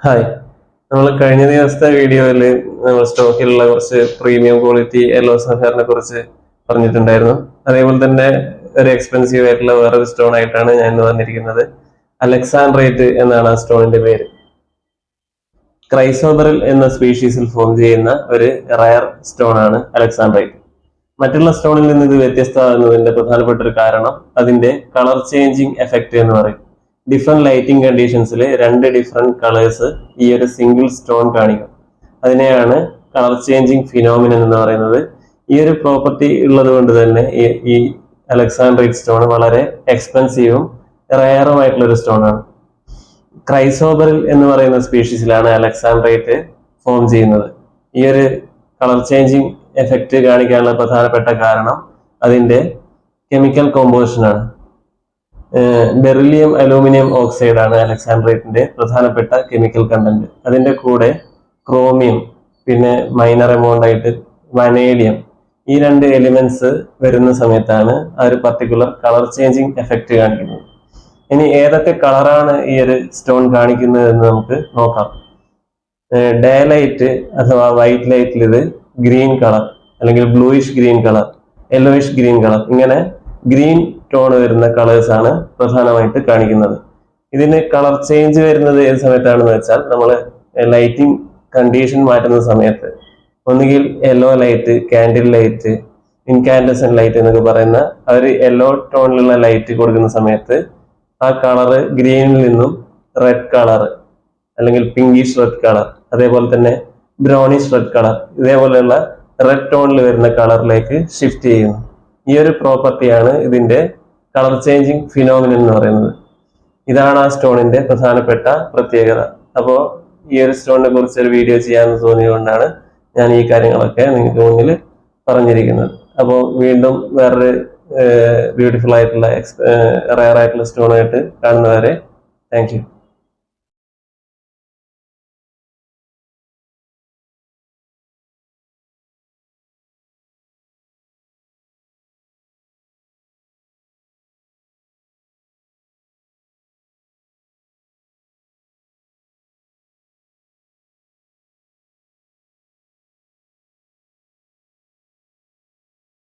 Hi. നമ്മൾ കഴിഞ്ഞ ദിവസത്തെ വീഡിയോയിൽ നമ്മൾ സ്റ്റോക്കിലുള്ള കുറച്ച് പ്രീമിയം ക്വാളിറ്റി യെല്ലോ സഫയറിനെ കുറിച്ച് പറഞ്ഞിട്ടുണ്ടായിരുന്നു. അതേപോലെ തന്നെ ഒരു എക്സ്പെൻസീവ് ആയിട്ടുള്ള വേറൊരു സ്റ്റോൺ ആയിട്ടാണ് ഞാൻ ഇന്ന് വന്നിരിക്കുന്നത്. അലക്സാൻഡ്രേറ്റ് എന്നാണ് ആ സ്റ്റോണിന്റെ പേര്. ക്രൈസോബറിൽ എന്ന സ്പീഷീസിൽ ഫോം ചെയ്യുന്ന ഒരു റയർ സ്റ്റോൺ ആണ് അലക്സാൻഡ്രേറ്റ്. മറ്റുള്ള സ്റ്റോണിൽ നിന്ന് ഇത് വ്യത്യസ്തമാകുന്നതിന്റെ പ്രധാനപ്പെട്ട ഒരു കാരണം അതിന്റെ കളർ ചേഞ്ചിങ് എഫക്റ്റ് എന്ന് പറയും. ഡിഫറെന്റ് ലൈറ്റിംഗ് കണ്ടീഷൻസിൽ രണ്ട് ഡിഫറെന്റ് കളേഴ്സ് ഈ ഒരു സിംഗിൾ സ്റ്റോൺ കാണിക്കും. അതിനെയാണ് കളർ ചേഞ്ചിങ് ഫിനോമിനൻ എന്ന് പറയുന്നത്. ഈ ഒരു പ്രോപ്പർട്ടി ഉള്ളത് കൊണ്ട് തന്നെ ഈ അലക്സാൻഡ്രേറ്റ് സ്റ്റോൺ വളരെ എക്സ്പെൻസീവും റയറുമായിട്ടുള്ള ഒരു സ്റ്റോൺ ആണ്. ക്രൈസോബറിൽ എന്ന് പറയുന്ന സ്പീഷീസിലാണ് അലക്സാൻഡ്രേറ്റ് ഫോം ചെയ്യുന്നത്. ഈ ഒരു കളർ ചേഞ്ചിങ് എഫക്റ്റ് കാണിക്കാനുള്ള പ്രധാനപ്പെട്ട കാരണം അതിന്റെ കെമിക്കൽ കോമ്പോസിഷൻ ആണ്. ബെറിലിയം അലൂമിനിയം ഓക്സൈഡ് ആണ് അലക്സാൻഡ്രേറ്റിന്റെ പ്രധാനപ്പെട്ട കെമിക്കൽ കണ്ടന്റ്. അതിന്റെ കൂടെ ക്രോമിയം, പിന്നെ മൈനർ എമൗണ്ട് ആയിട്ട് വനേഡിയം, ഈ രണ്ട് എലിമെന്റ്സ് വരുന്ന സമയത്താണ് ആ ഒരു പർട്ടിക്കുലർ കളർ ചേഞ്ചിങ് എഫക്റ്റ് കാണിക്കുന്നത്. ഇനി ഏതൊക്കെ കളറാണ് ഈ ഒരു സ്റ്റോൺ കാണിക്കുന്നത് എന്ന് നമുക്ക് നോക്കാം. ഡേ ലൈറ്റ് അഥവാ വൈറ്റ് ലൈറ്റിൽ ഇത് ഗ്രീൻ കളർ, അല്ലെങ്കിൽ bluish green colour, yellowish green colour, ഇങ്ങനെ ഗ്രീൻ ടോൺ വരുന്ന കളേഴ്സ് ആണ് പ്രധാനമായിട്ട് കാണിക്കുന്നത്. ഇതിന് കളർ ചേഞ്ച് വരുന്നത് ഏത് സമയത്താണെന്ന് വെച്ചാൽ നമ്മൾ ലൈറ്റിംഗ് കണ്ടീഷൻ മാറ്റുന്ന സമയത്ത് ഒന്നുകിൽ yellow light, candle light, incandescent light എന്നൊക്കെ പറയുന്ന അവർ യെല്ലോ ടോണിലുള്ള ലൈറ്റ് കൊടുക്കുന്ന സമയത്ത് ആ കളറ് ഗ്രീനിൽ നിന്നും റെഡ് കളർ, അല്ലെങ്കിൽ പിങ്കിഷ് റെഡ് കളർ, അതേപോലെ തന്നെ ബ്രൗണിഷ് റെഡ് കളർ, ഇതേപോലെയുള്ള റെഡ് ടോണിൽ വരുന്ന കളറിലേക്ക് ഷിഫ്റ്റ് ചെയ്യുന്നു. ഈ ഒരു പ്രോപ്പർട്ടിയാണ് ഇതിന്റെ കളർ ചേഞ്ചിങ് ഫിനോമിനൻ എന്ന് പറയുന്നത്. ഇതാണ് ആ സ്റ്റോണിന്റെ പ്രധാനപ്പെട്ട പ്രത്യേകത. അപ്പോൾ ഈ ഒരു സ്റ്റോണിനെ കുറിച്ച് ഒരു വീഡിയോ ചെയ്യാമെന്ന് തോന്നിയതുകൊണ്ടാണ് ഞാൻ ഈ കാര്യങ്ങളൊക്കെ നിങ്ങൾക്ക് മുന്നിൽ പറഞ്ഞിരിക്കുന്നത്. അപ്പോൾ വീണ്ടും വേറൊരു ബ്യൂട്ടിഫുൾ ആയിട്ടുള്ള റയർ ആയിട്ടുള്ള സ്റ്റോണായിട്ട് കാണുന്നവരെ താങ്ക് യു.